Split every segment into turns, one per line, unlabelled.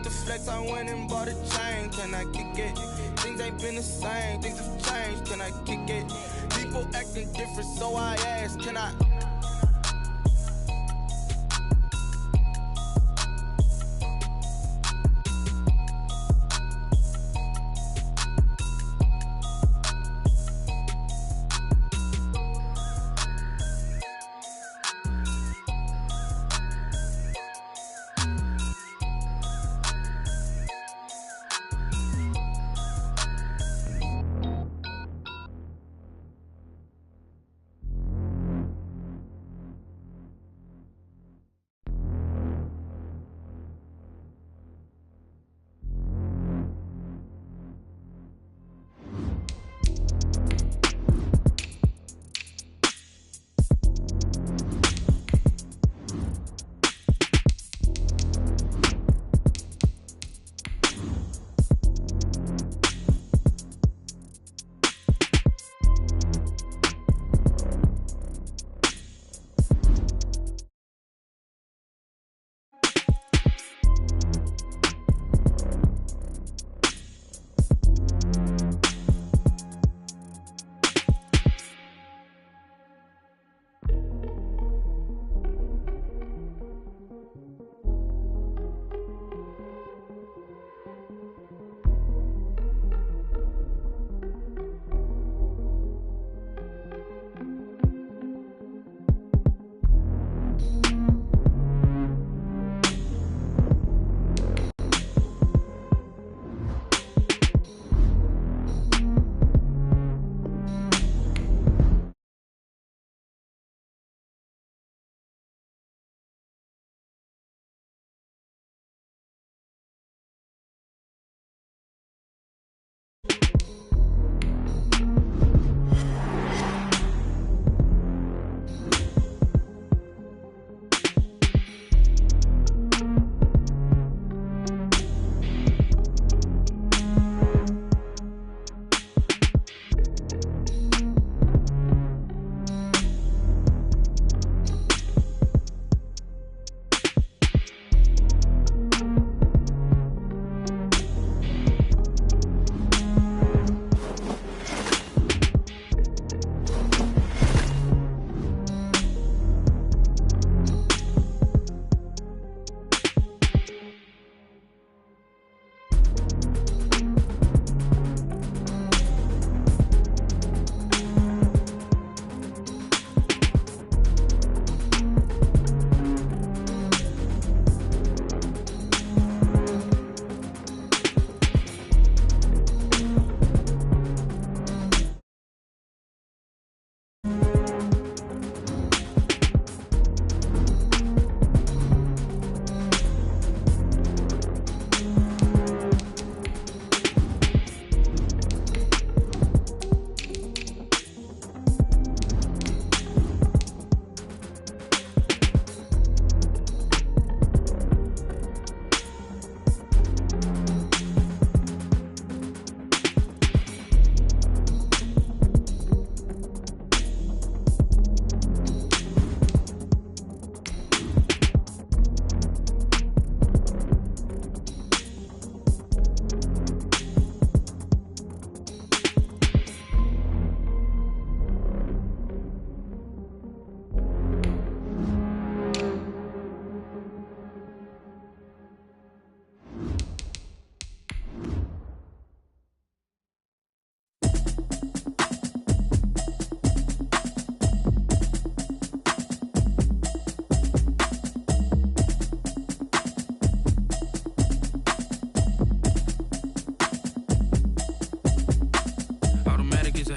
the flex, I went and bought a chain. Can I kick it? Things ain't been the same, things have changed. Can I kick it? People acting different, so I asked, can I?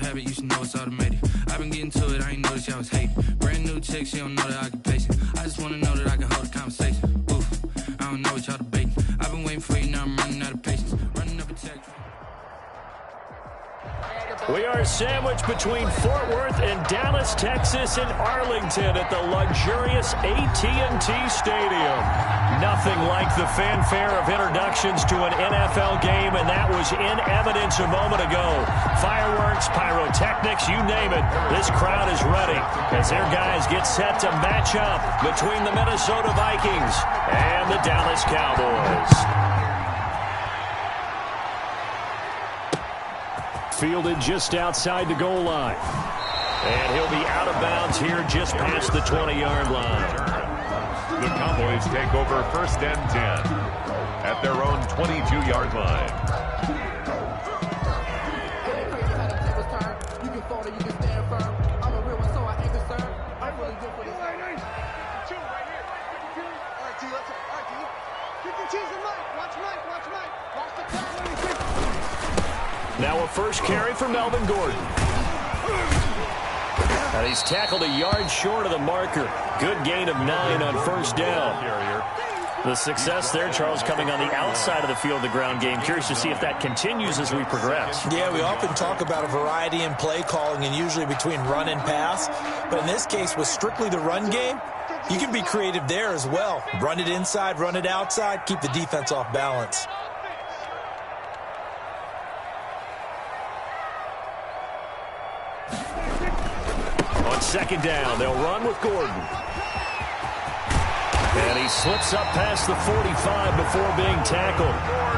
habit, you should know it's automated. I've been getting to it, I ain't noticed y'all was hating. Brand new chick, she don't know that I can pace it. I just wanna know that I can hold a conversation. Oof, I don't know what y'all debating. I've been waiting for you, now I'm running out of patience. Running up a check.
We are sandwiched between Fort Worth and Dallas, Texas, and Arlington at the luxurious AT&T Stadium. Nothing like the fanfare of introductions to an NFL game, and that was in evidence a moment ago. Fireworks, pyrotechnics, you name it. This crowd is ready as their guys get set to match up between the Minnesota Vikings and the Dallas Cowboys. fielded just outside the goal line. And he'll be out of bounds here just past the 20-yard line.
The Cowboys take over 1st and 10 at their own 22-yard line.
Now a first carry for Melvin Gordon. And he's tackled a yard short of the marker. Good gain of 9 on 1st down. The success there, Charles, coming on the outside of the field, the ground game. Curious to see if that continues as we progress.
Yeah, we often talk about a variety in play calling and usually between run and pass. But in this case, with strictly the run game, you can be creative there as well. Run it inside, run it outside, keep the defense off balance.
On 2nd down, they'll run with Gordon. And he slips up past the 45 before being tackled.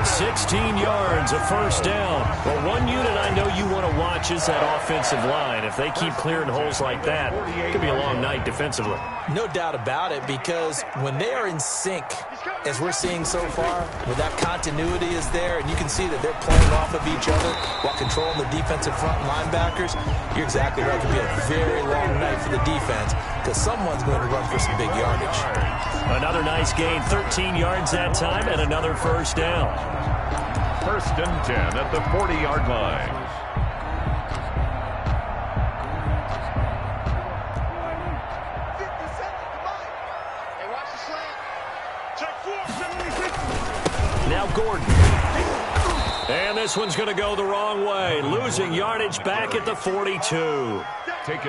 16 yards, a 1st down. Well, one unit I know you want to watch is that offensive line. If they keep clearing holes like that, it could be a long night defensively.
No doubt about it, because when they are in sync, as we're seeing so far, where that continuity is there, and you can see that they're playing off of each other while controlling the defensive front linebackers, you're exactly right. It could be a very long night for the defense because someone's going to run for some big yardage.
Another nice gain, 13 yards that time, and another 1st down.
1st and 10 at the 40-yard line.
Now Gordon. And this one's going to go the wrong way. Losing yardage back at the 42.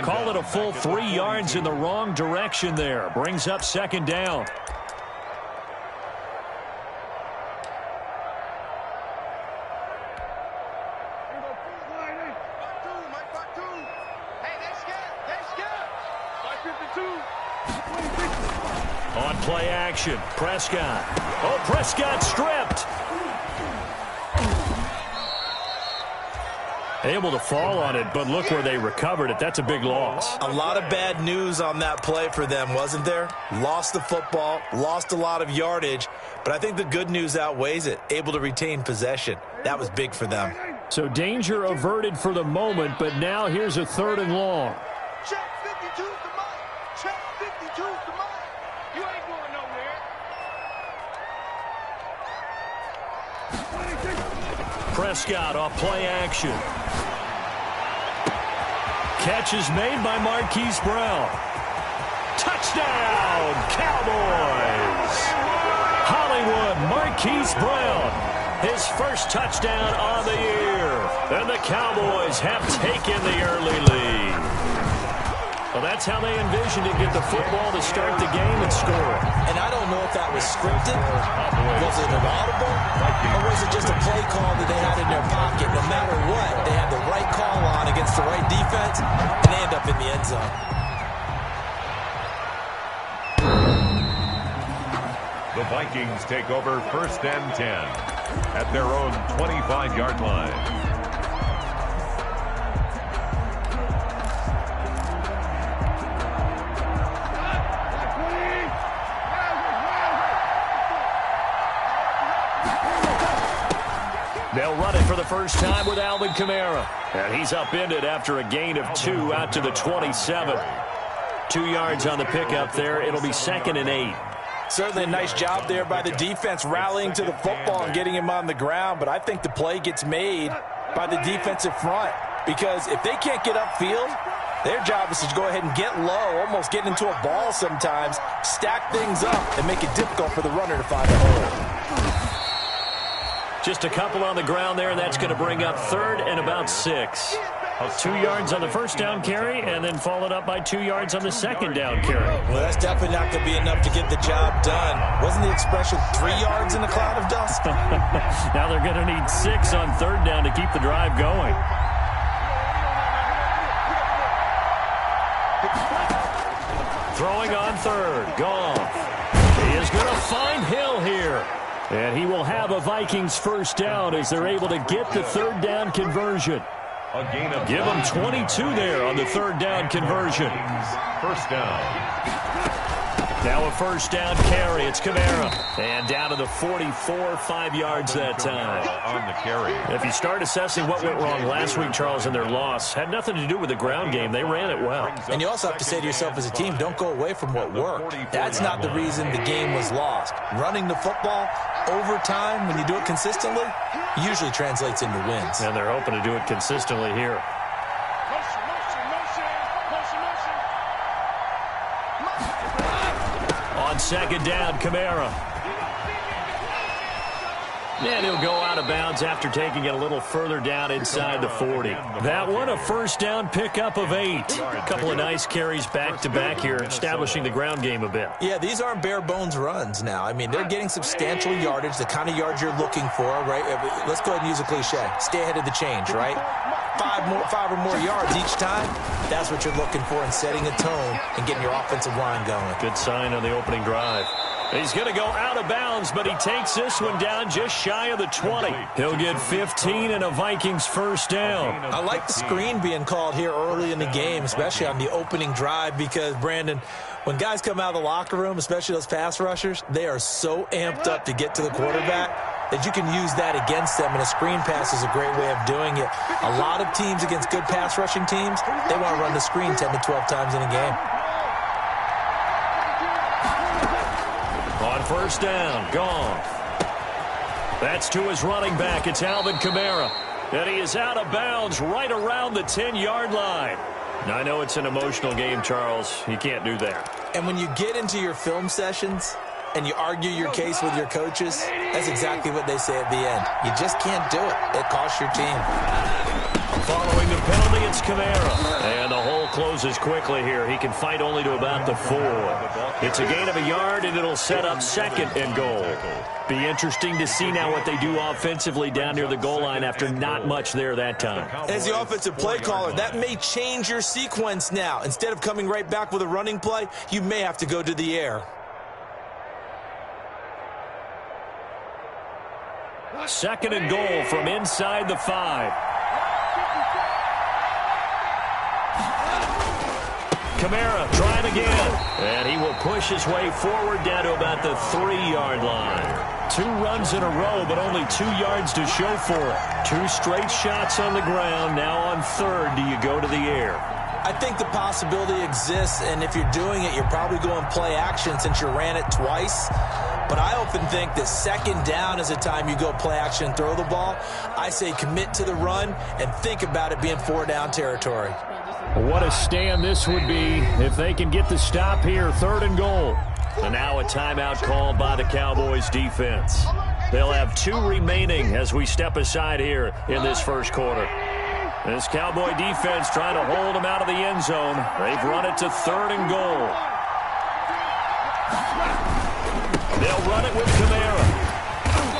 Call it a full 3 yards in the wrong direction there. Brings up 2nd down. On play action, Prescott. Oh, Prescott stripped. Able to fall on it, but look where they recovered it. That's a big loss.
A lot of bad news on that play for them, wasn't there? Lost the football, lost a lot of yardage, but I think the good news outweighs it. Able to retain possession. That was big for them.
So danger averted for the moment, but now here's a 3rd and long.
Check 52's the mic. Check 52's the mic. You ain't going nowhere.
Prescott off play action. Catch is made by Marquise Brown. Touchdown, Cowboys! Hollywood, Marquise Brown. His first touchdown on the year. And the Cowboys have taken the early lead. Well, that's how they envisioned it, get the football to start the game and score.
And I don't know if that was scripted. Was it an audible? Or was it just a play call that they had in their pocket? No matter what, they had the right call on against the right defense, and they end up in the end zone.
The Vikings take over 1st and 10 at their own 25-yard line.
They'll run it for the first time with Alvin Kamara. And he's upended after a gain of 2 out to the 27. 2 yards on the pickup there. It'll be 2nd and 8.
Certainly a nice job there by the defense rallying to the football and getting him on the ground. But I think the play gets made by the defensive front. Because if they can't get upfield, their job is to go ahead and get low, almost get into a ball sometimes, stack things up, and make it difficult for the runner to find a hole.
Just a couple on the ground there, and that's going to bring up 3rd and about 6. 2 yards on the first down carry, and then followed up by 2 yards on the second down carry.
Well, that's definitely not going to be enough to get the job done. Wasn't the expression 3 yards in a cloud of dust?
Now they're going to need 6 on 3rd down to keep the drive going. Throwing on 3rd, Goff. He is going to find Hill here. And he will have a Vikings first down as they're able to get the 3rd down conversion.
A gain of
Give them 22 there on the third down conversion.
First down.
Now a first down carry. It's Kamara. And down to the 44, 5 yards that time.
On the carry.
If you start assessing what went wrong last week, Charles, in their loss, had nothing to do with the ground game. They ran it well.
And you also have to say to yourself as a team, don't go away from what worked. That's not the reason the game was lost. Running the football over time, when you do it consistently, usually translates into wins.
And they're hoping to do it consistently here. On second down, Kamara. And he'll go out of bounds after taking it a little further down inside the 40. That one, a first down pickup of 8. A couple of nice carries back-to-back here, establishing the ground game a bit.
Yeah, these aren't bare-bones runs now. I mean, they're getting substantial yardage, the kind of yards you're looking for, right? Let's go ahead and use a cliche. Stay ahead of the change, right? 5 or more yards each time, that's what you're looking for in setting a tone and getting your offensive line going.
Good sign on the opening drive. He's going to go out of bounds, but he takes this one down just shy of the 20. He'll get 15 and a Vikings first down.
I like the screen being called here early in the game, especially on the opening drive, because, Brandon, when guys come out of the locker room, especially those pass rushers, they are so amped up to get to the quarterback that you can use that against them, and a screen pass is a great way of doing it. A lot of teams against good pass rushing teams, they want to run the screen 10 to 12 times in a game.
On first down, gone. That's to his running back. It's Alvin Kamara. And he is out of bounds right around the 10-yard line. Now, I know it's an emotional game, Charles. You can't do that.
And when you get into your film sessions and you argue your case with your coaches, that's exactly what they say at the end. You just can't do it. It costs your team.
Following the penalty, it's Kamara. And the hole closes quickly here. He can fight only to about the 4. It's a gain of a yard, and it'll set up second and goal. Be interesting to see now what they do offensively down near the goal line after not much there that time.
As the offensive play caller, that may change your sequence now. Instead of coming right back with a running play, you may have to go to the air.
Second and goal from inside the 5. Kamara trying again. And he will push his way forward down to about the 3-yard line. 2 runs in a row, but only 2 yards to show for it. 2 straight shots on the ground. Now on third, do you go to the air?
I think the possibility exists, and if you're doing it, you're probably going play action since you ran it twice. But I often think that second down is a time you go play action and throw the ball. I say commit to the run and think about it being 4-down territory.
What a stand this would be if they can get the stop here, third and goal. And now a timeout called by the Cowboys defense. They'll have 2 remaining as we step aside here in this first quarter. This Cowboy defense trying to hold them out of the end zone. They've run it to third and goal. They'll run it with Kamara.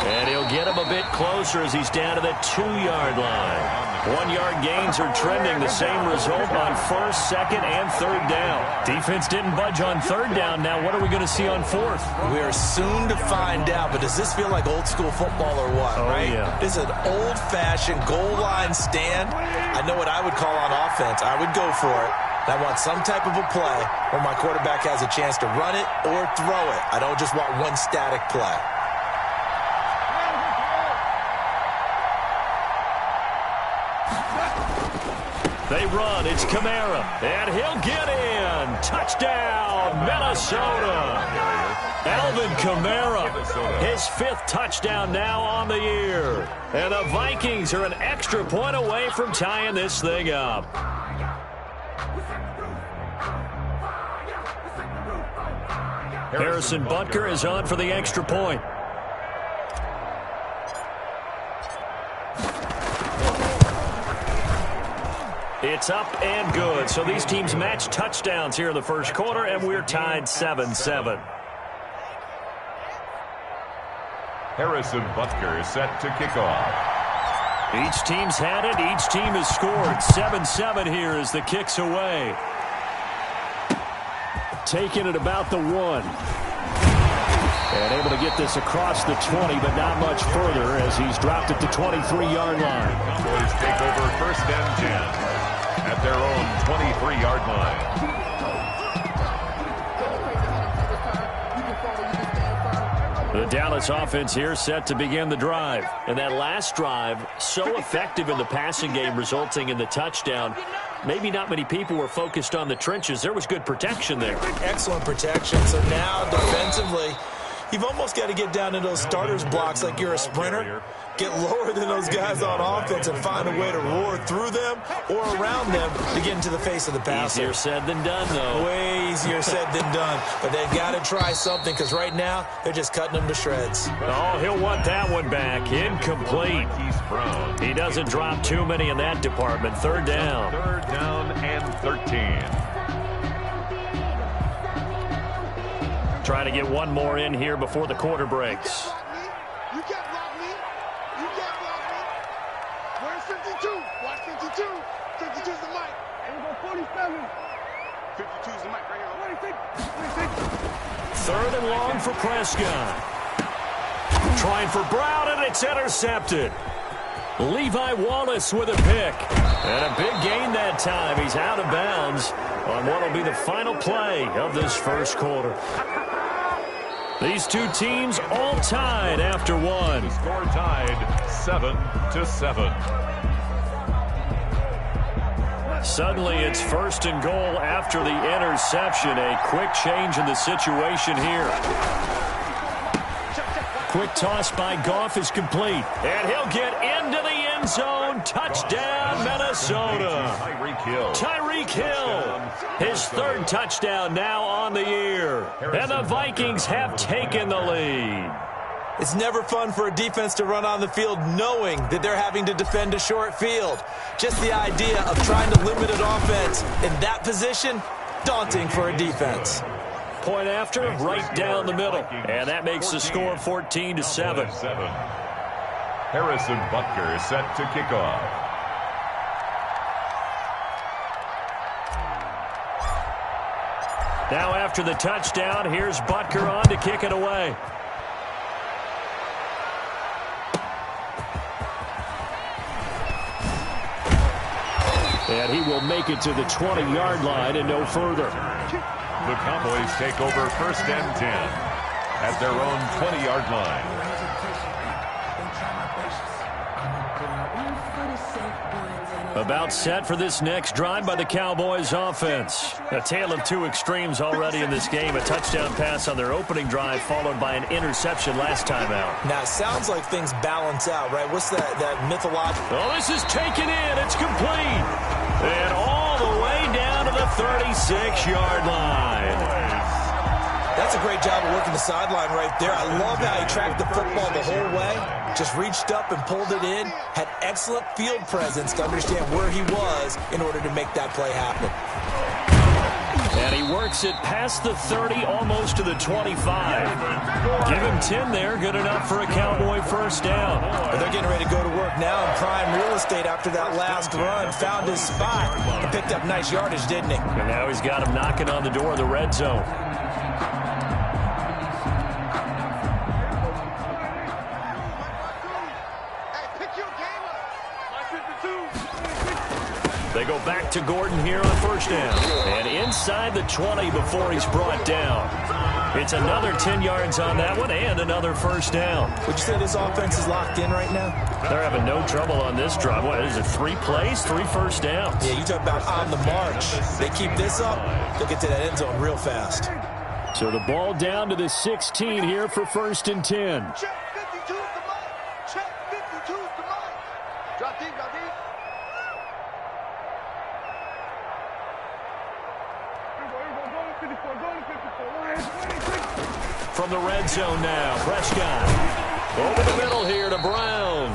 And he'll get him a bit closer as he's down to the 2-yard line. 1-yard gains are trending the same result on first, second, and third down. Defense didn't budge on third down. Now what are we going to see on fourth?
We are soon to find out, but does this feel like old school football or what, right?
Yeah.
This is an old-fashioned goal line stand. I know what I would call on offense. I would go for it. I want some type of a play where my quarterback has a chance to run it or throw it. I don't just want one static play.
They run. It's Kamara. And he'll get in. Touchdown, Minnesota. Alvin Kamara, his 5th touchdown now on the year. And the Vikings are an extra point away from tying this thing up. Harrison Butker is on for the extra point. It's up and good. So these teams match touchdowns here in the first quarter, and we're tied 7-7.
Harrison Butker is set to kick off.
Each team's had it. Each team has scored. 7-7 here as the kick's away. Taking it about the 1. And able to get this across the 20, but not much further as he's dropped at the 23-yard line.
Cowboys take over first and 10 at their own 23-yard line.
The Dallas offense here set to begin the drive. And that last drive, so effective in the passing game, resulting in the touchdown. Maybe not many people were focused on the trenches. There was good protection there.
Excellent protection. So now defensively, you've almost got to get down to those starters blocks like you're a sprinter. Get lower than those guys on offense and find a way to roar through them or around them to get into the face of the passer.
Easier said than done, though.
Way easier said than done. But they've got to try something because right now they're just cutting them to shreds.
Oh, he'll want that one back. Incomplete. He doesn't drop too many in that department. Third down.
Third down and 13.
Trying to get one more in here before the quarter breaks.
You can't block me. You can't block me. Where's 52? Watch 52. 52's the mic. And we go 47. 52's the mic right here. 26.
Third and long for Prescott. Trying for Brown, and it's intercepted. Levi Wallace with a pick. And a big gain that time. He's out of bounds on what will be the final play of this first quarter. These two teams all tied after one.
The score tied 7-7.
Suddenly it's first and goal after the interception. A quick change in the situation here. Quick toss by Goff is complete. And he'll get into the end zone. Touchdown, Minnesota. Tyreek Hill. His third touchdown now on the year. And the Vikings have taken the lead.
It's never fun for a defense to run on the field knowing that they're having to defend a short field. Just the idea of trying to limit an offense in that position, daunting for a defense.
Point after, right down the middle. And that makes the score 14-7.
Harrison Butker set to kick off.
Now after the touchdown, here's Butker on to kick it away. And he will make it to the 20-yard line and no further.
The Cowboys take over first and 10 at their own 20-yard line.
About set for this next drive by the Cowboys offense. A tale of two extremes already in this game. A touchdown pass on their opening drive followed by an interception last time out.
Now, it sounds like things balance out, right? What's that mythological?
Oh, this is taken in. It's complete. And all the way down to the 36-yard line.
That's a great job of working the sideline right there. I love how he tracked the football the whole way. Just reached up and pulled it in. Had excellent field presence to understand where he was in order to make that play happen.
And he works it past the 30, almost to the 25. Give him 10 there. Good enough for a Cowboy first down.
But they're getting ready to go to work now in prime real estate after that last run. Found his spot and picked up nice yardage, didn't he?
And now he's got him knocking on the door of the red zone. They go back to Gordon here on first down. And inside the 20 before he's brought down. It's another 10 yards on that one and another first down.
Would you say this offense is locked in right now?
They're having no trouble on this drive. What is it, 3 plays, 3 first downs?
Yeah, you talk about on the march. They keep this up, they'll get to that end zone real fast.
So the ball down to the 16 here for first and 10.
Check 52's the mic. Check 52's the mic. Drop deep, drop deep.
From the red zone now, Prescott. Over the middle here to Brown.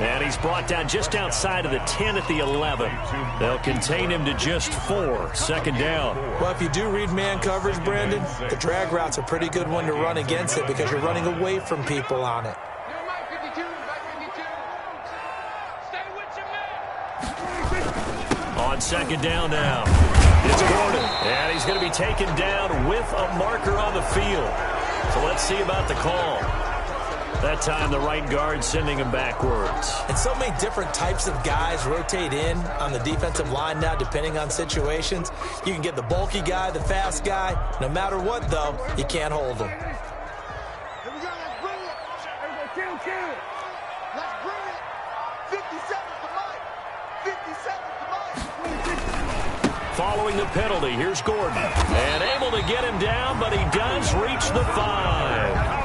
And he's brought down just outside of the 10 at the 11. They'll contain him to just 4. Second down.
Well, if you do read man coverage, Brandon, the drag route's a pretty good one to run against it because you're running away from people on it.
On second down now. It's Gordon, and he's going to be taken down with a marker on the field. So let's see about the call. That time the right guard sending him backwards.
And so many different types of guys rotate in on the defensive line now depending on situations. You can get the bulky guy, the fast guy. No matter what, though, you can't hold him.
Here we go, let's bring it. Everybody let's bring it. 50 seconds to Mike. 50 seconds to Mike.
Following the penalty, here's Gordon. And able to get him down, but he does reach the 5.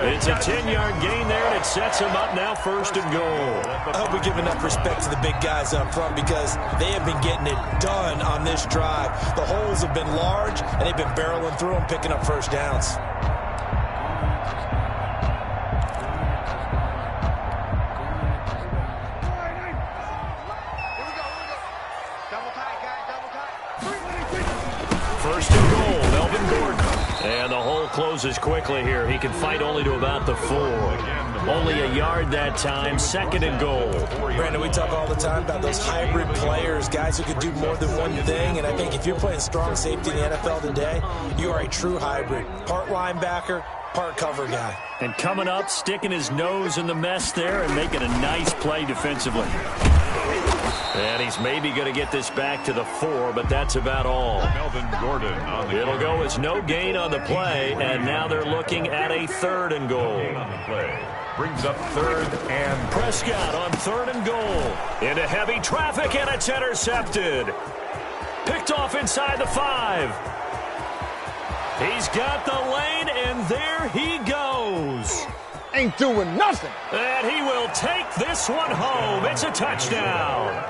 It's a 10-yard gain there, and it sets him up now 1st and goal.
I hope we give enough respect to the big guys up front because they have been getting it done on this drive. The holes have been large, and they've been barreling through them, picking up first downs.
First and goal, Melvin Gordon. And the hole closes quickly here. He can fight only to about the 4. Only a yard that time, 2nd and goal.
Brandon, we talk all the time about those hybrid players, guys who can do more than one thing. And I think if you're playing strong safety in the NFL today, you are a true hybrid. Part linebacker, part cover guy.
And coming up, sticking his nose in the mess there and making a nice play defensively. And he's maybe going to get this back to the 4, but that's about all.
Melvin Gordon on the
It'll go as no gain on the play, and now they're looking at a 3rd and goal.
on the play. Brings up 3rd and
Prescott on 3rd and goal. Into heavy traffic, and it's intercepted. Picked off inside the 5. He's got the lane, and there he goes.
Ain't doing nothing.
And he will take this one home. It's a touchdown.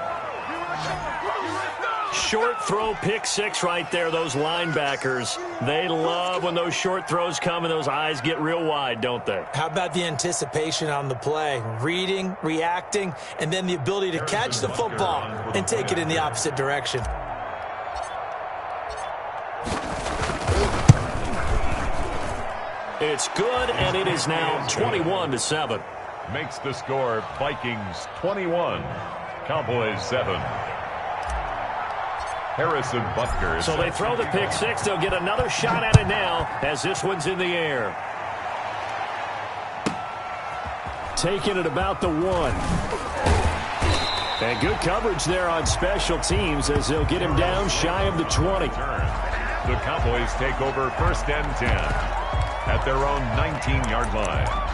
Short throw, pick 6 right there. Those linebackers, they love when those short throws come and those eyes get real wide, don't they?
How about the anticipation on the play? Reading, reacting, and then the ability to catch the football and take it in the opposite direction.
It's good, and it is now 21-7.
makes the score Vikings 21, Cowboys 7. Harrison Butker.
So they throw the pick 6. They'll get another shot at it now as this one's in the air. Taking it about the 1. And good coverage there on special teams as they'll get him down shy of the 20.
The Cowboys take over 1st and 10 at their own 19-yard line.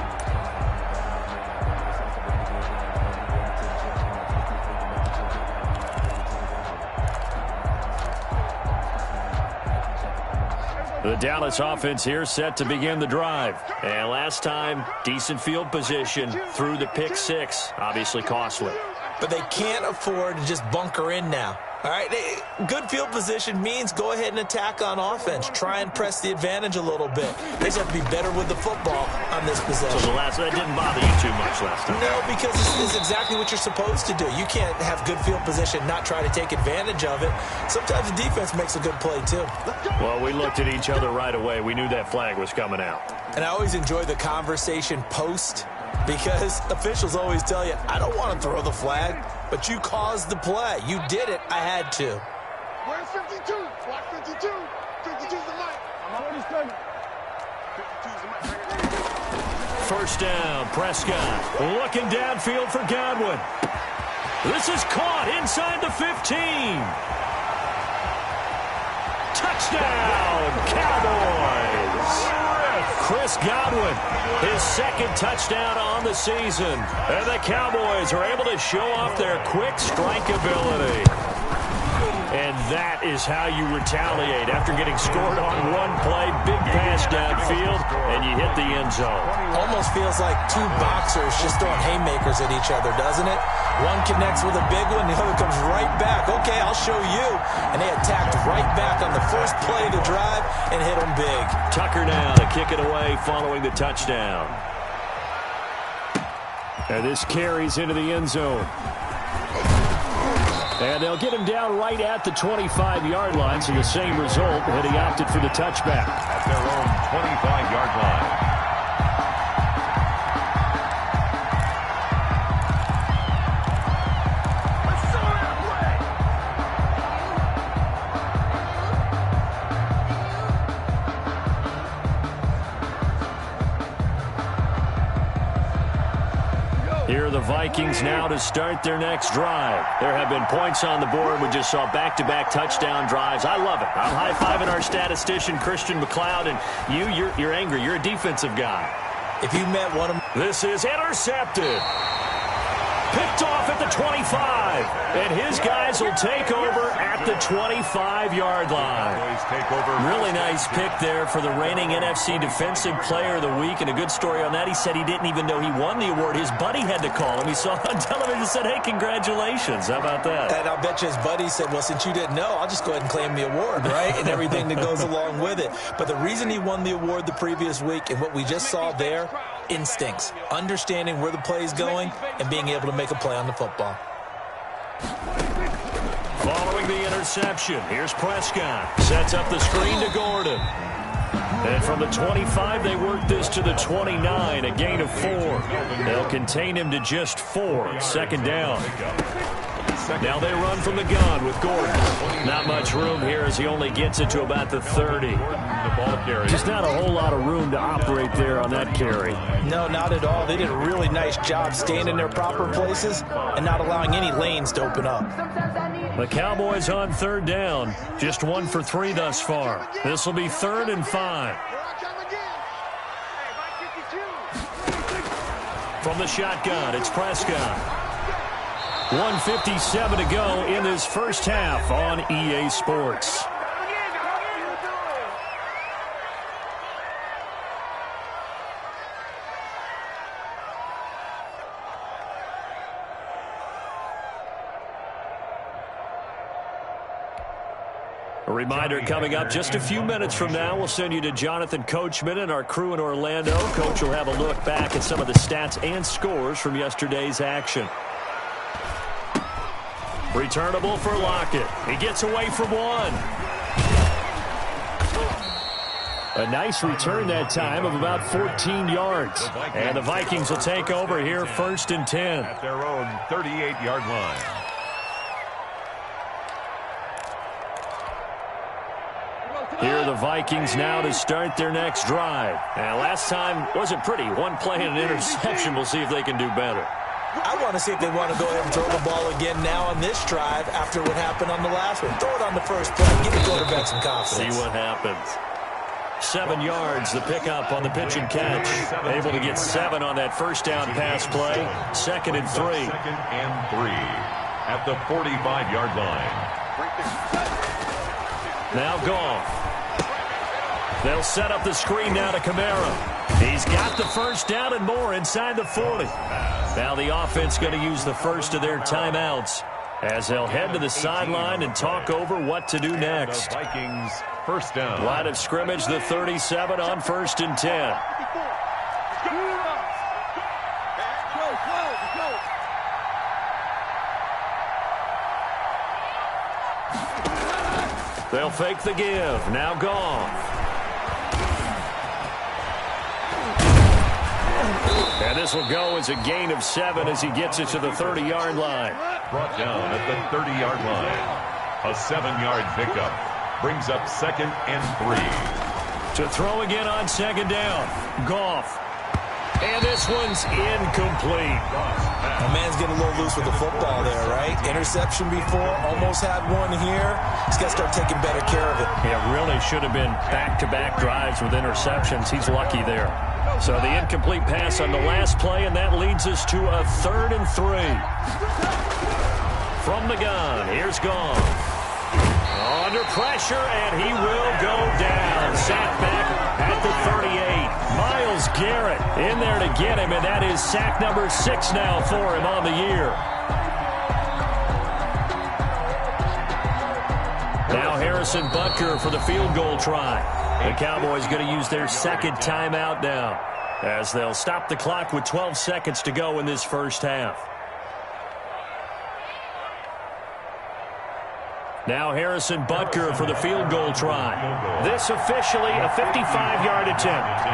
The Dallas offense here set to begin the drive. And last time, decent field position through the pick 6. Obviously costly.
But they can't afford to just bunker in now. All right, good field position means go ahead and attack on offense. Try and press the advantage a little bit. They just have to be better with the football on this possession.
So that didn't bother you too much last time?
No, because this is exactly what you're supposed to do. You can't have good field position, not try to take advantage of it. Sometimes the defense makes a good play, too.
Well, we looked at each other right away. We knew that flag was coming out.
And I always enjoy the conversation post because officials always tell you, I don't want to throw the flag, but you caused the play. You did it. I had to.
Where's 52? Watch 52. 52's the mic. I'm already studying. 52's the mic.
First down, Prescott. Looking downfield for Godwin. This is caught inside the 15. Touchdown, Cowboys. Chris Godwin, his 2nd touchdown on the season. And the Cowboys are able to show off their quick strike ability. And that is how you retaliate after getting scored on one play, big pass downfield, and you hit the end zone.
Almost feels like two boxers just throwing haymakers at each other, doesn't it? One connects with a big one, the other comes right back. Okay, I'll show you. And they attacked right back on the first play of the drive and hit them big.
Tucker now to kick it away following the touchdown. And this carries into the end zone. And they'll get him down right at the 25-yard line, so the same result, and he opted for the touchback.
At their own 25-yard line.
Here are the Vikings now to start their next drive. There have been points on the board. We just saw back-to-back touchdown drives. I love it. I'm high-fiving our statistician, Christian McLeod, and you're angry. You're a defensive guy.
If you met one of them.
This is intercepted. Picked off at the 25. And his guys will take over at the 25-yard line. Really nice pick there for the reigning NFC Defensive Player of the Week. And a good story on that. He said he didn't even know he won the award. His buddy had to call him. He saw it on television and said, hey, congratulations. How about that?
And I'll bet you his buddy said, well, since you didn't know, I'll just go ahead and claim the award, right? And everything that goes along with it. But the reason he won the award the previous week and what we just saw there, instincts, understanding where the play is going and being able to make a play on the football.
Following the interception, here's Prescott. Sets up the screen to Gordon. And from the 25, they work this to the 29, a gain of 4. They'll contain him to just 4. Second down. Now they run from the gun with Gordon. Not much room here as he only gets it to about the 30. Just not a whole lot of room to operate there on that carry.
No, not at all. They did a really nice job staying in their proper places and not allowing any lanes to open up.
The Cowboys on third down. Just 1 for 3 thus far. This will be 3rd and 5. From the shotgun, it's Prescott. 1:57 to go in this first half on EA Sports. A reminder coming up just a few minutes from now, we'll send you to Jonathan Coachman and our crew in Orlando. Coach will have a look back at some of the stats and scores from yesterday's action. Returnable for Lockett. He gets away from one. A nice return that time of about 14 yards. And the Vikings will take over here 1st and 10.
At their own 38-yard line.
Here are the Vikings now to start their next drive. And last time wasn't pretty. One play and an interception. We'll see if they can do better.
I want to see if they want to go ahead and throw the ball again now on this drive after what happened on the last one. Throw it on the first play. Give the quarterback some confidence.
See what happens. 7 yards, the pickup on the pitch and catch. Able to get 7 on that first down pass play. 2nd and 3.
2nd and 3 at the 45-yard line.
Now Goff. They'll set up the screen now to Kamara. He's got the first down and more inside the 40. Now the offense going to use the first of their timeouts as they'll head to the sideline and talk over what to do next.
Vikings first down.
Line of scrimmage, the 37 on 1st and 10. They'll fake the give. Now Goff. And this will go as a gain of 7 as he gets it to the 30-yard line.
Brought down at the 30-yard line. A 7-yard pickup brings up 2nd and 3.
To throw again on 2nd down. Goff. And this one's incomplete.
A man's getting a little loose with the football there, right? Interception before, almost had one here. He's got to start taking better care of it.
Yeah, really should have been back-to-back drives with interceptions. He's lucky there. So the incomplete pass on the last play, and that leads us to a 3rd and 3. From the gun, here's Goff. Under pressure, and he will go down. Sacked back at the 38. Myles Garrett in there to get him, and that is sack number 6 now for him on the year. Now Harrison Butker for the field goal try. The Cowboys going to use their 2nd timeout now as they'll stop the clock with 12 seconds to go in this first half. Now Harrison Butker for the field goal try. This officially a 55-yard attempt.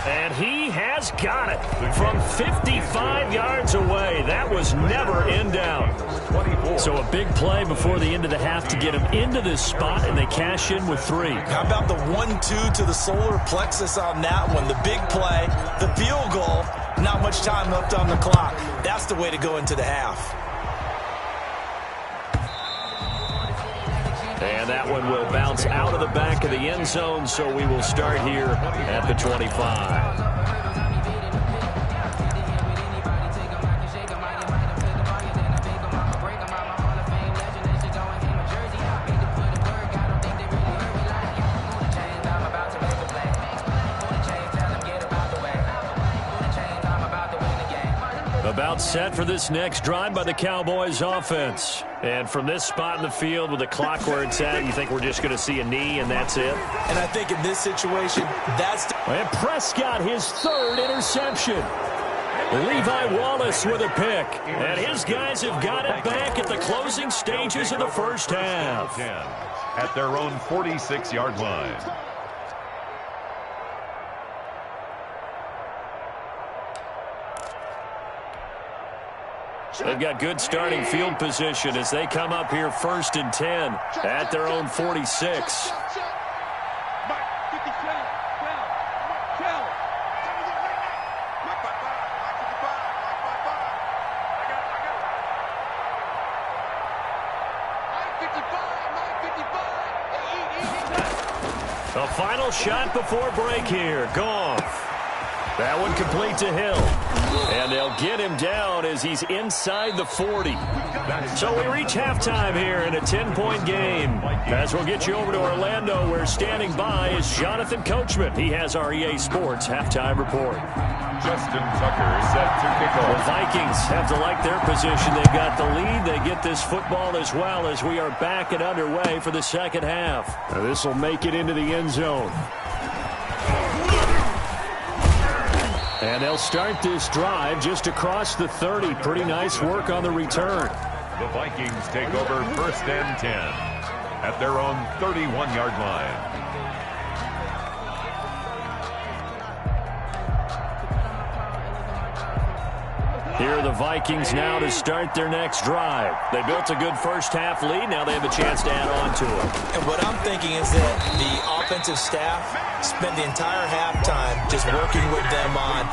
And he has got it from 55 yards away. That was never in doubt.
24.
So a big play before the end of the half to get them into this spot, and they cash in with 3.
How about the 1-2 to the solar plexus on that one? The big play, the field goal, not much time left on the clock. That's the way to go into the half.
And that one will bounce out of the back of the end zone, so we will start here at the 25. About set for this next drive by the Cowboys offense. And from this spot in the field with the clock where it's at, you think we're just going to see a knee and that's it?
And I think in this situation, that's...
And Prescott, his 3rd interception. Levi Wallace with a pick. And his guys have got it back at the closing stages of the first half.
At their own 46-yard line.
They've got good starting field position as they come up here 1st and 10 at their own 46. A final shot before break here. Goff. That one complete to Hill. And they'll get him down as he's inside the 40. So we reach halftime here in a 10-point game. As we'll get you over to Orlando, where standing by is Jonathan Coachman. He has our EA Sports halftime report.
Justin Tucker set to kick off.
The Vikings have to like their position. They've got the lead. They get this football as well as we are back and underway for the second half. Now this will make it into the end zone. And they'll start this drive just across the 30. Pretty nice work on the return.
The Vikings take over 1st and 10 at their own 31-yard line.
Here are the Vikings now to start their next drive. They built a good first half lead. Now they have a chance to add on to it.
And what I'm thinking is that the offensive staff spent the entire halftime just working with them on,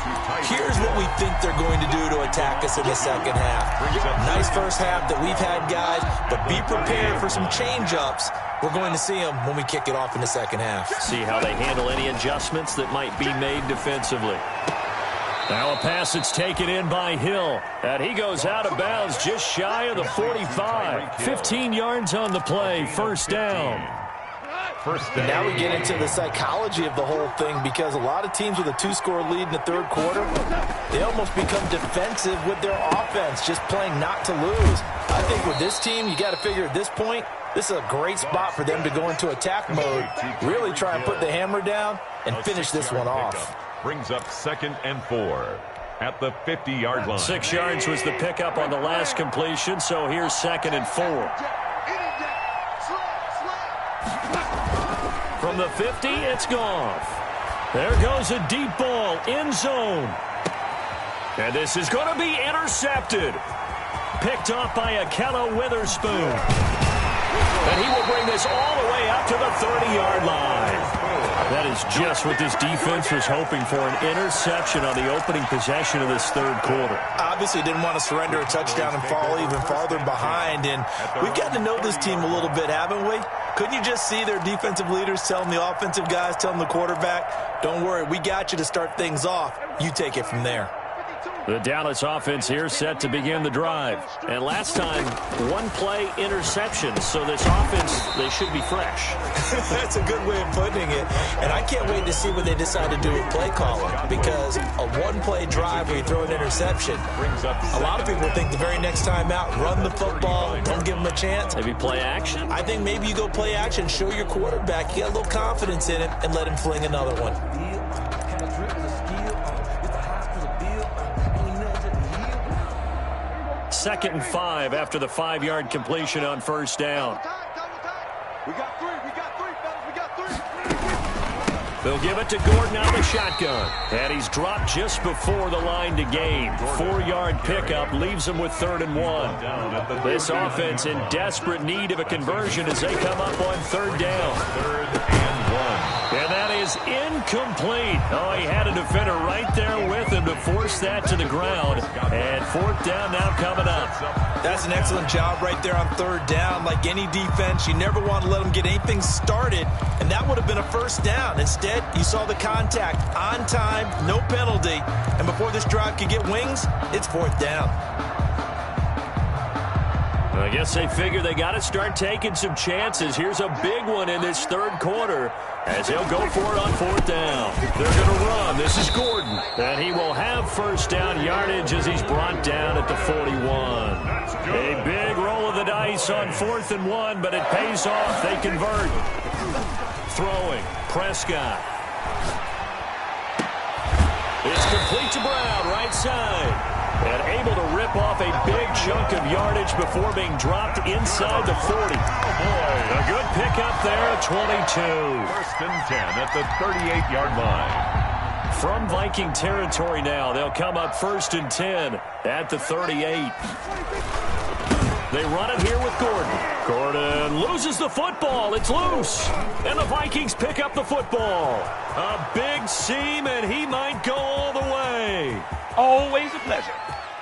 here's what we think they're going to do to attack us in the second half. Nice first half that we've had, guys, but be prepared for some change-ups. We're going to see them when we kick it off in the second half.
See how they handle any adjustments that might be made defensively. Now a pass that's taken in by Hill. And he goes out of bounds just shy of the 45. 15 yards on the play. First down.
And now we get into the psychology of the whole thing, because a lot of teams with a 2-score lead in the third quarter, they almost become defensive with their offense, just playing not to lose. I think with this team, you got to figure at this point, this is a great spot for them to go into attack mode, really try and put the hammer down and finish this one off.
Brings up 2nd and 4 at the 50-yard line.
6 yards was the pickup on the last completion, so here's 2nd and 4. From the 50, it's Goff. There goes a deep ball, end zone. And this is going to be intercepted. Picked off by Akella Witherspoon. And he will bring this all the way up to the 30-yard line. That is just what this defense was hoping for, an interception on the opening possession of this third quarter.
Obviously didn't want to surrender a touchdown and fall even farther behind, and we've gotten to know this team a little bit, haven't we? Couldn't you just see their defensive leaders telling the offensive guys, telling the quarterback, don't worry, we got you to start things off. You take it from there.
The Dallas offense here set to begin the drive. And last time, 1-play interception. So this offense, they should be fresh.
That's a good way of putting it. And I can't wait to see what they decide to do with play calling. Because a 1-play drive where you throw an interception, a lot of people think the very next time out, run the football, don't give them a chance.
Maybe play action?
I think maybe you go play action, show your quarterback, you got a little confidence in him, and let him fling another one.
2nd and 5 after the 5-yard completion on first down.
We got 3, fellas, we got 3.
They'll give it to Gordon out of the shotgun. And he's dropped just before the line to gain. 4-yard pickup leaves him with 3rd and 1. This offense in desperate need of a conversion as they come up on 3rd down.
3rd and 1.
And that is incomplete. Oh, he had a defender right there with him to force that to the ground. And 4th down now coming up.
That's an excellent job right there on 3rd down. Like any defense, you never want to let them get anything started, and that would have been a 1st down. Instead, you saw the contact on time, no penalty, and before this drive could get wings, it's 4th down.
I guess they figure they got to start taking some chances. Here's a big one in this 3rd quarter as they'll go for it on 4th down. They're going to run. This is Gordon. And he will have 1st down yardage as he's brought down at the 41. A big roll of the dice on 4th and 1, but it pays off. They convert. Throwing. Prescott. It's complete to Brown, right side. And able to rip off a big chunk of yardage before being dropped inside the 40. A good pickup there, 22.
1st and 10 at the 38-yard line.
From Viking territory now, they'll come up 1st and 10 at the 38. They run it here with Gordon. Gordon loses the football. It's loose. And the Vikings pick up the football. A big seam, and he might go all the way.
Always a pleasure.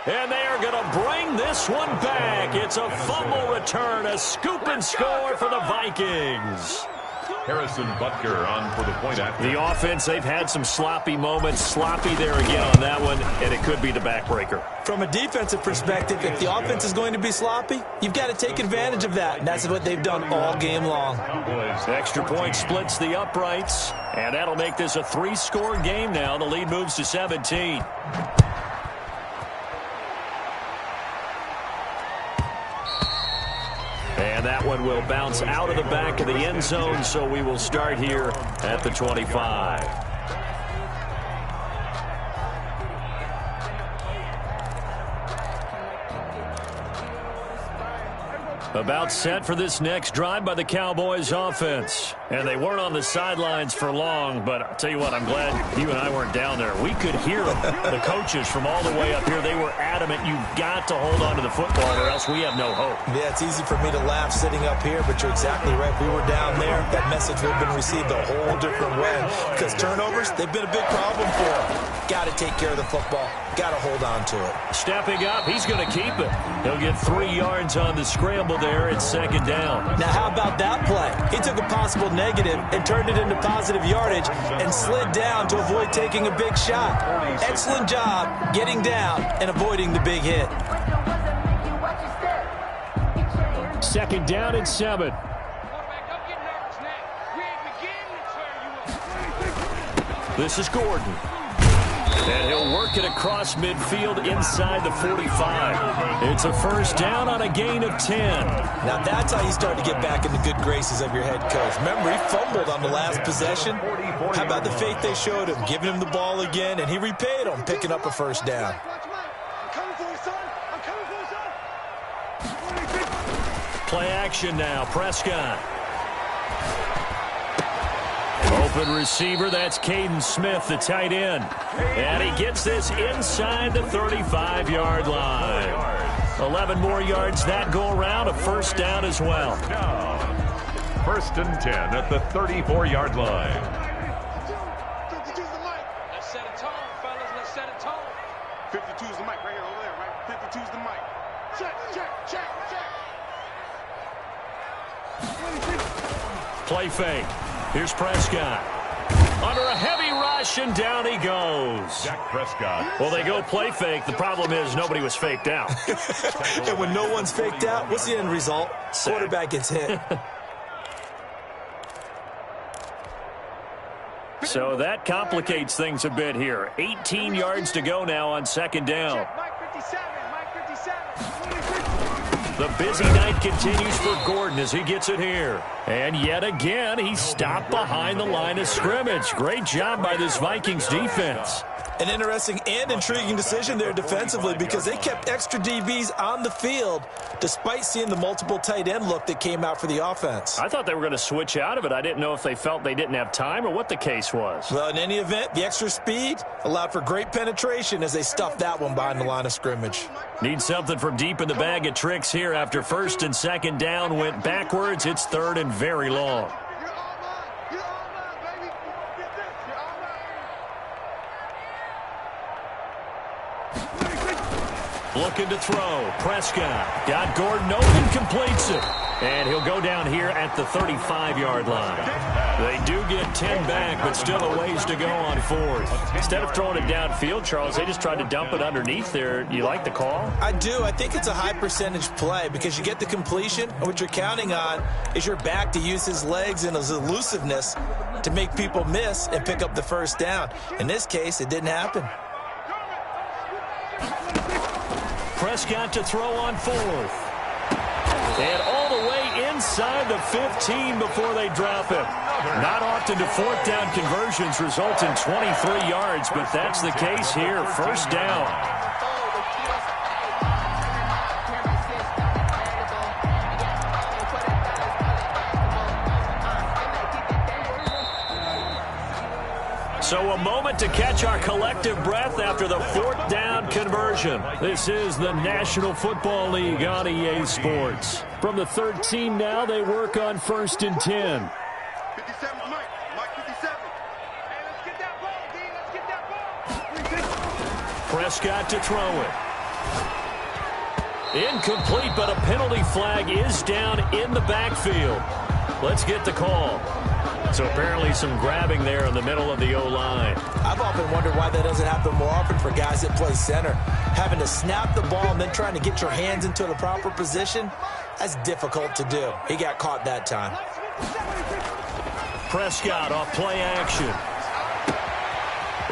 And they are going to bring this one back. It's a fumble return, a scoop and score for the Vikings.
Harrison Butker on for the point after.
The offense, they've had some sloppy moments. Sloppy there again on that one, and it could be the backbreaker.
From a defensive perspective, if the offense is going to be sloppy, you've got to take advantage of that, and that's what they've done all game long.
Extra point splits the uprights, and that'll make this a 3-score game now. The lead moves to 17. And that one will bounce out of the back of the end zone, so we will start here at the 25. About set for this next drive by the Cowboys offense. And they weren't on the sidelines for long, but I'll tell you what, I'm glad you and I weren't down there. We could hear them, the coaches from all the way up here. They were adamant, you've got to hold on to the football or else we have no hope.
Yeah, it's easy for me to laugh sitting up here, but you're exactly right. If we were down there, that message would have been received a whole different way. Because turnovers, they've been a big problem for them. Got to take care of the football. Got to hold on to it.
Stepping up, he's going to keep it. He'll get 3 yards on the scramble there. It's 2nd down.
Now, how about that play? He took a possible negative and turned it into positive yardage and slid down to avoid taking a big shot. Excellent job getting down and avoiding the big hit.
2nd down and 7. This is Gordon. And he'll work it across midfield inside the 45. It's a 1st down on a gain of 10.
Now that's how you start to get back in the good graces of your head coach. Remember, he fumbled on the last possession. How about the faith they showed him, giving him the ball again, and he repaid him, picking up a 1st down.
Play action now, Prescott. Open receiver, that's Caden Smith, the tight end. And he gets this inside the 35-yard line. 11 more yards that go around, a 1st down as well.
1st and 10 at the 34-yard line.
52's the mic. Let's set a tone, fellas. Let's set a tone. 52's the mic right here, over there, right? 52's the mic. Check, check, check, check.
Play fake. Here's Prescott. Under a heavy rush, and down he goes.
Dak Prescott.
Well, they go play fake. The problem is nobody was faked out.
And when no one's faked out, what's the end result? Quarterback gets hit.
So that complicates things a bit here. 18 yards to go now on 2nd down. The busy night continues for Gordon as he gets it here. And yet again, he's stopped behind the line of scrimmage. Great job by this Vikings defense.
An interesting and intriguing decision there defensively because they kept extra DBs on the field despite seeing the multiple tight end look that came out for the offense.
I thought they were going to switch out of it. I didn't know if they felt they didn't have time or what the case was.
Well, in any event, the extra speed allowed for great penetration as they stuffed that one behind the line of scrimmage.
Need something from deep in the bag of tricks here after first and second down went backwards. It's third and very long. Looking to throw. Prescott got Gordon open, completes it. And he'll go down here at the 35-yard line. They do get 10 back, but still a ways to go on fourth. Instead of throwing it downfield, Charles, they just tried to dump it underneath there. You like the call?
I do. I think it's a high-percentage play because you get the completion, and what you're counting on is your back to use his legs and his elusiveness to make people miss and pick up the first down. In this case, it didn't happen.
Prescott to throw on fourth. And all the way inside the 15 before they drop him. Not often do fourth down conversions result in 23 yards, but that's the case here. First down. So a moment to catch our collective breath after the fourth down conversion. This is the National Football League on EA Sports. From the 13 now, they work on first and 10.
57, Mike 57. Hey, let's get that ball, D. Let's get that ball.
Prescott to throw it. Incomplete, but a penalty flag is down in the backfield. Let's get the call. So apparently some grabbing there in the middle of the O-line.
I've often wondered why that doesn't happen more often for guys that play center. Having to snap the ball and then trying to get your hands into the proper position, that's difficult to do. He got caught that time.
Prescott off play action.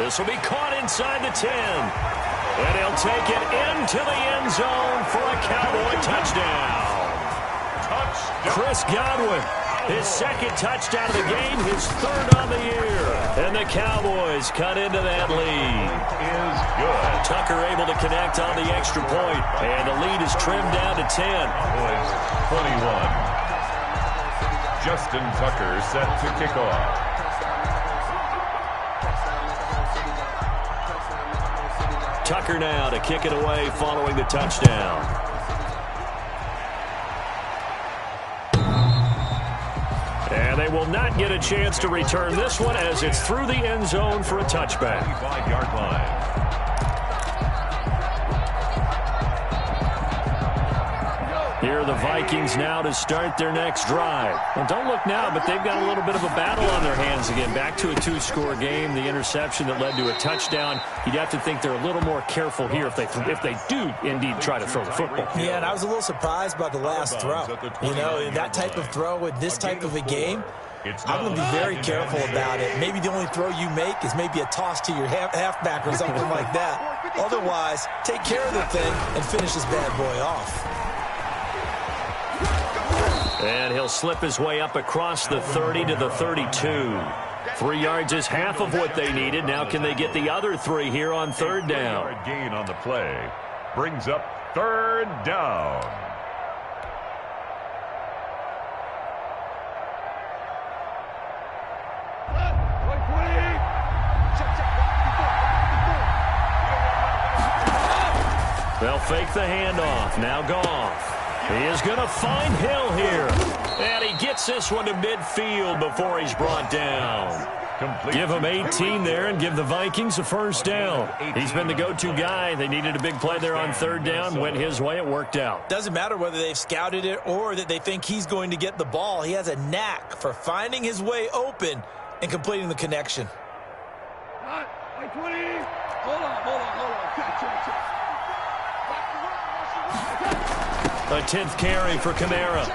This will be caught inside the 10. And he'll take it into the end zone for a Cowboy touchdown. Chris Godwin. His second touchdown of the game, his third on the year. And the Cowboys cut into that lead.
Is good.
Tucker able to connect on the extra point. And the lead is trimmed down to 10.
Cowboys 21. Justin Tucker set to kick off.
Tucker now to kick it away following the touchdown. And they will not get a chance to return this one as it's through the end zone for a touchback.
25-yard line.
Here are the Vikings now to start their next drive. Well, don't look now, but they've got a little bit of a battle on their hands again. Back to a two-score game, the interception that led to a touchdown. You'd have to think they're a little more careful here if they do indeed try to throw the football.
Yeah, and I was a little surprised by the last throw. You know, that type of throw with this type of a game, I'm going to be very careful about it. Maybe the only throw you make is maybe a toss to your halfback or something like that. Otherwise, take care of the thing and finish this bad boy off.
And he'll slip his way up across the 30 to the 32. 3 yards is half of what they needed. Now can they get the other 3 here on third down?
A gain on the play brings up third down.
They'll fake the handoff. Now Goff. He is going to find Hill here. And he gets this one to midfield before he's brought down. Give him 18 there and give the Vikings a first down. He's been the go-to guy. They needed a big play there on third down. Went his way. It worked out.
Doesn't matter whether they've scouted it or that they think he's going to get the ball. He has a knack for finding his way open and completing the connection.
20. Hold on.
A 10th carry for Kamara.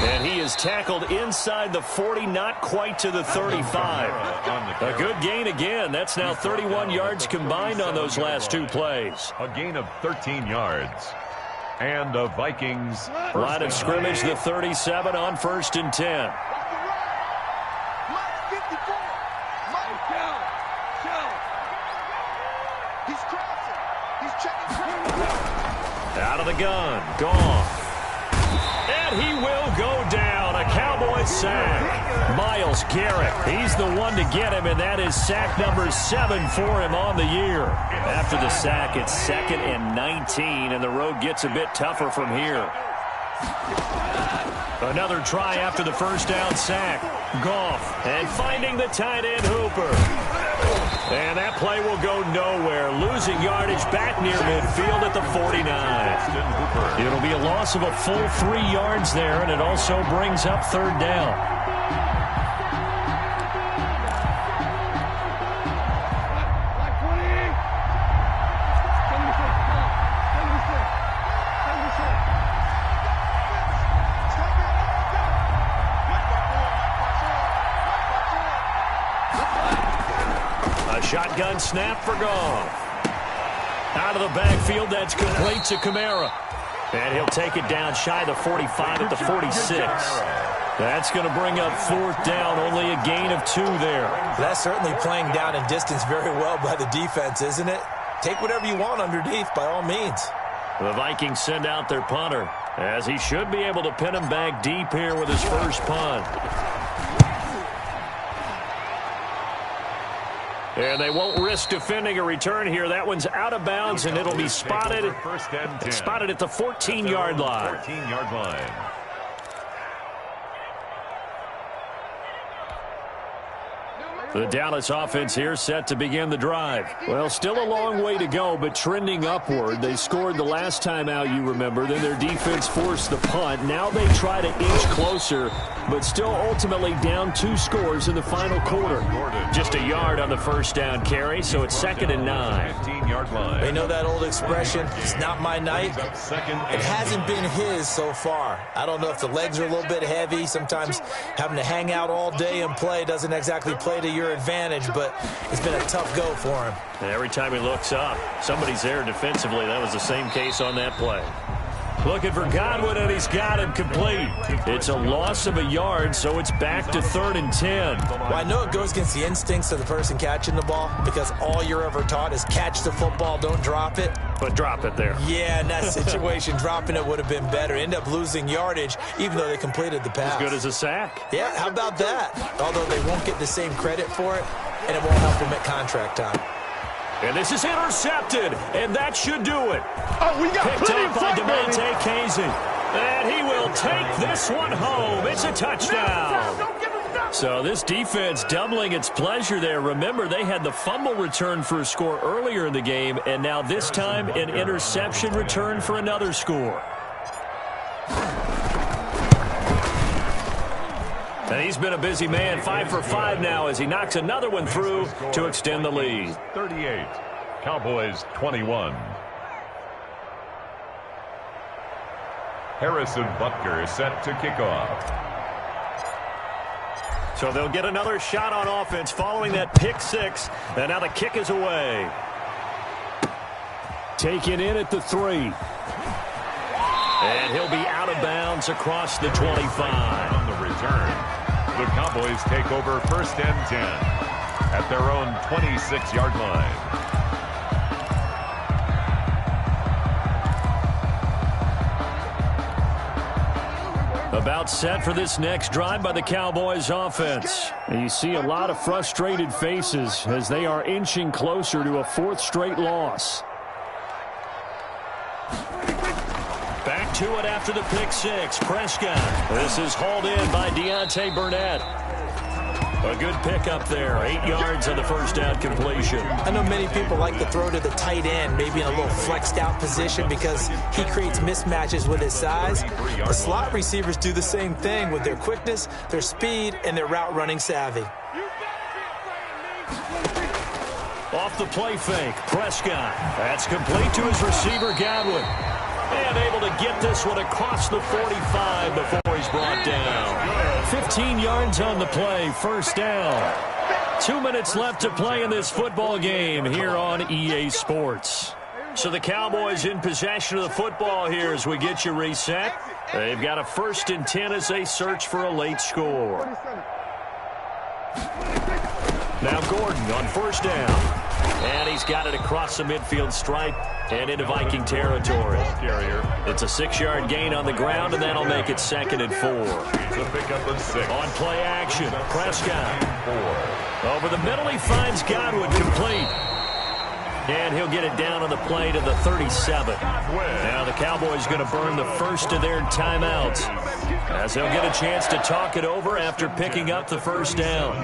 And he is tackled inside the 40, not quite to the 35. A good gain again. That's now 31 yards combined on those last 2 plays.
A gain of 13 yards. And the Vikings.
Line of scrimmage, the 37 on first and 10. gun. Goff. And he will go down. A Cowboys sack. Myles Garrett, he's the one to get him, and that is sack number 7 for him on the year. After the sack, it's 2nd and 19, and the road gets a bit tougher from here. Another try after the first down sack. Goff, and finding the tight end Hooper. And that play will go nowhere. Losing yardage back near midfield at the 49. It'll be a loss of a full 3 yards there, and it also brings up 3rd down. Shotgun snap for Goff. Out of the backfield, that's complete to Kamara. And he'll take it down shy of the 45 at the 46. That's going to bring up 4th down, only a gain of 2 there.
That's certainly playing down in distance very well by the defense, isn't it? Take whatever you want underneath, by all means.
The Vikings send out their punter, as he should be able to pin him back deep here with his first punt. And they won't risk defending a return here. That one's out of bounds, and it'll be spotted at the 14-yard line.
14-yard line.
The Dallas offense here set to begin the drive. Well, still a long way to go, but trending upward. They scored the last time out, you remember. Then their defense forced the punt. Now they try to inch closer, but still ultimately down 2 scores in the final quarter. Just a yard on the first down carry, so it's 2nd and 9.
15-yard line.
They know that old expression, it's not my night. It hasn't been his so far. I don't know if the legs are a little bit heavy. Sometimes having to hang out all day and play doesn't exactly play to your advantage, but it's been a tough go for him.
And every time he looks up, somebody's there defensively. That was the same case on that play. Looking for Godwin, and he's got him complete. It's a loss of a yard, so it's back to 3rd and 10.
Well, I know it goes against the instincts of the person catching the ball because all you're ever taught is catch the football, don't drop it.
But drop it there.
Yeah, in that situation, dropping it would have been better. End up losing yardage, even though they completed the pass.
As good as a sack.
Yeah, how about that? Although they won't get the same credit for it, and it won't help them at contract time.
And this is intercepted, and that should do it.
Oh, we got
picked up by Devontae Casey. And he will take this one home. It's a touchdown. So this defense doubling its pleasure there. Remember, they had the fumble return for a score earlier in the game, and now this time an interception return for another score. And he's been a busy man, 5 for 5 now as he knocks another one through to extend the lead.
38, Cowboys 21. Harrison Butker set to kick off.
So they'll get another shot on offense following that pick 6. And now the kick is away. Taken in at the 3. And he'll be out of bounds across the 25.
On the return, the Cowboys take over 1st and 10 at their own 26-yard line.
About set for this next drive by the Cowboys offense. And you see a lot of frustrated faces as they are inching closer to a 4th straight loss. Back to it after the pick 6. Prescott. This is hauled in by Deontay Burnett. A good pickup there. 8 yards on the first down completion.
I know many people like to throw to the tight end, maybe in a little flexed out position because he creates mismatches with his size. The slot receivers do the same thing with their quickness, their speed, and their route running savvy.
Off the play fake, Prescott. That's complete to his receiver, Godwin. And able to get this one across the 45 before he's brought down. 15 yards on the play, first down. 2 minutes left to play in this football game here on EA Sports. So the Cowboys in possession of the football here as we get you reset. They've got a 1st and 10 as they search for a late score. Now Gordon on first down. And he's got it across the midfield stripe and into Viking territory. It's a 6-yard gain on the ground, and that'll make it 2nd and 4.
The pickup of 6.
On play action, Prescott. Over the middle, he finds Godwin complete. And he'll get it down on the play to the 37. Now the Cowboys going to burn the first of their timeouts, as they'll get a chance to talk it over after picking up the first down.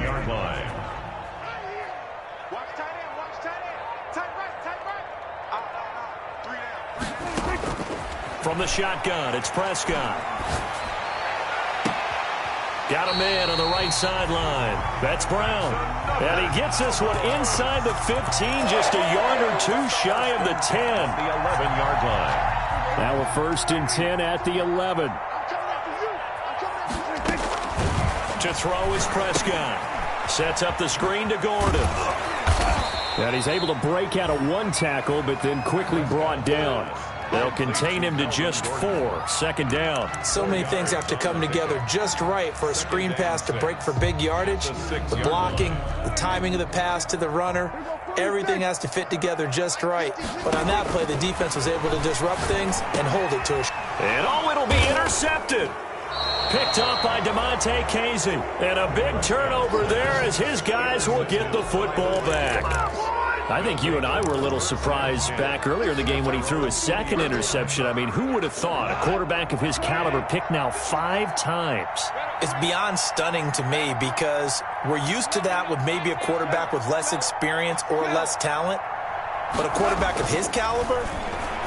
From the shotgun, it's Prescott. Got him in on the right sideline. That's Brown. And he gets this one inside the 15, just a yard or two shy of the 10.
The 11-yard line.
Now a 1st and 10 at the 11. To throw is Prescott. Sets up the screen to Gordon. And he's able to break out of one tackle, but then quickly brought down. They'll contain him to just 4. 2nd down.
So many things have to come together just right for a screen pass to break for big yardage. The blocking, the timing of the pass to the runner, everything has to fit together just right. But on that play, the defense was able to disrupt things and hold it to a...
And it'll be intercepted. Picked up by DeMonte Casey. And a big turnover there as his guys will get the football back. I think you and I were a little surprised back earlier in the game when he threw his 2nd interception. I mean, who would have thought a quarterback of his caliber picked now 5 times?
It's beyond stunning to me because we're used to that with maybe a quarterback with less experience or less talent. But a quarterback of his caliber,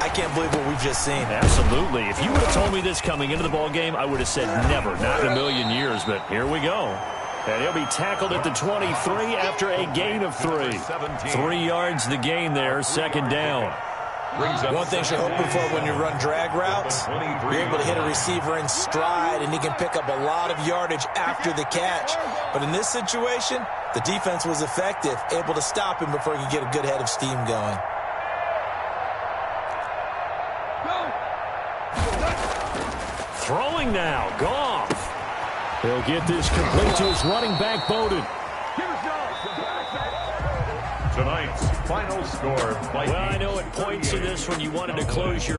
I can't believe what we've just seen.
Absolutely. If you would have told me this coming into the ball game, I would have said never, not in a million years. But here we go. And he'll be tackled at the 23 after a gain of 3. 3 yards the gain there, 2nd down.
One thing you're hoping for when you run drag routes, you're able to hit a receiver in stride, and he can pick up a lot of yardage after the catch. But in this situation, the defense was effective, able to stop him before he could get a good head of steam going.
Throwing now, Goff. He'll get this complete to his running back, Bowden.
Tonight's final score.
Well, I know at points in this when you wanted to close your